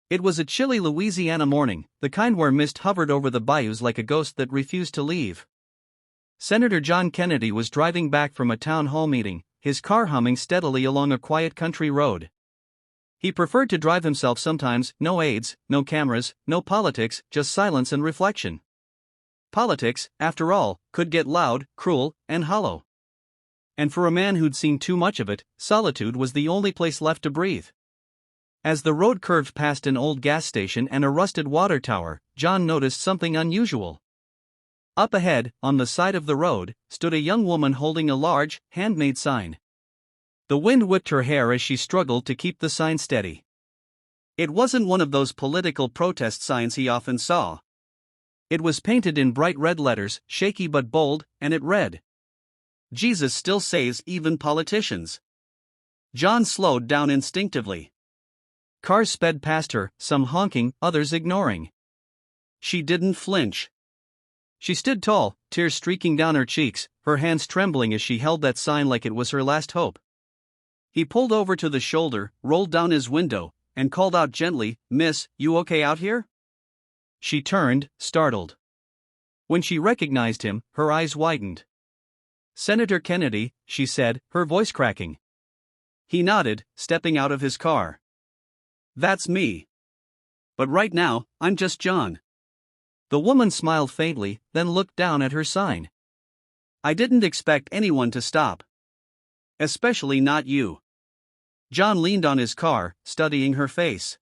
It was a chilly Louisiana morning, the kind where mist hovered over the bayous like a ghost that refused to leave. Senator John Kennedy was driving back from a town hall meeting, his car humming steadily along a quiet country road. He preferred to drive himself sometimes, no aides, no cameras, no politics, just silence and reflection. Politics, after all, could get loud, cruel, and hollow. And for a man who'd seen too much of it, solitude was the only place left to breathe. As the road curved past an old gas station and a rusted water tower, John noticed something unusual. Up ahead, on the side of the road, stood a young woman holding a large, handmade sign. The wind whipped her hair as she struggled to keep the sign steady. It wasn't one of those political protest signs he often saw. It was painted in bright red letters, shaky but bold, and it read, "Jesus still saves even politicians." John slowed down instinctively. Cars sped past her, some honking, others ignoring. She didn't flinch. She stood tall, tears streaking down her cheeks, her hands trembling as she held that sign like it was her last hope. He pulled over to the shoulder, rolled down his window, and called out gently, "Miss, you okay out here?" She turned, startled. When she recognized him, her eyes widened. "Senator Kennedy," she said, her voice cracking. He nodded, stepping out of his car. "That's me. But right now, I'm just John." The woman smiled faintly, then looked down at her sign. "I didn't expect anyone to stop. Especially not you." John leaned on his car, studying her face.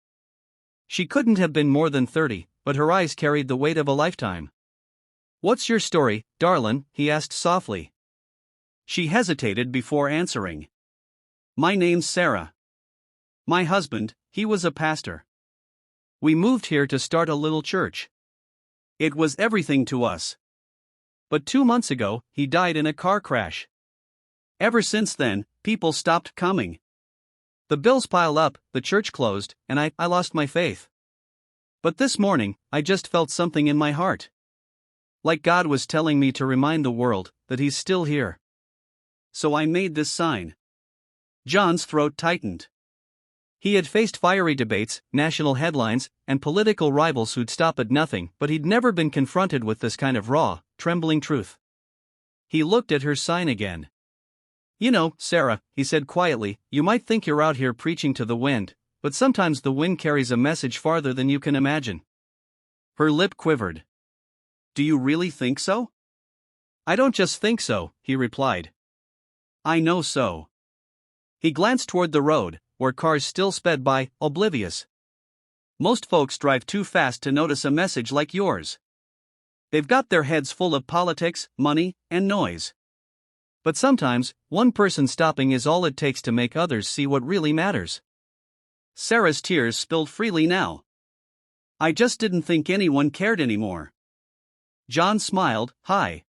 She couldn't have been more than 30, but her eyes carried the weight of a lifetime. "What's your story, darlin'?" he asked softly. She hesitated before answering. "My name's Sarah. My husband, he was a pastor. We moved here to start a little church. It was everything to us. But 2 months ago, he died in a car crash. Ever since then, people stopped coming. The bills pile up, the church closed, and I lost my faith. But this morning, I just felt something in my heart. Like God was telling me to remind the world that he's still here. So I made this sign." John's throat tightened. He had faced fiery debates, national headlines, and political rivals who'd stop at nothing, but he'd never been confronted with this kind of raw, trembling truth. He looked at her sign again. "You know, Sarah," he said quietly, "you might think you're out here preaching to the wind, but sometimes the wind carries a message farther than you can imagine." Her lip quivered. "Do you really think so?" "I don't just think so," he replied. "I know so." He glanced toward the road, where cars still sped by, oblivious. "Most folks drive too fast to notice a message like yours. They've got their heads full of politics, money, and noise. But sometimes, one person stopping is all it takes to make others see what really matters." Sarah's tears spilled freely now. "I just didn't think anyone cared anymore." John smiled, "Hi.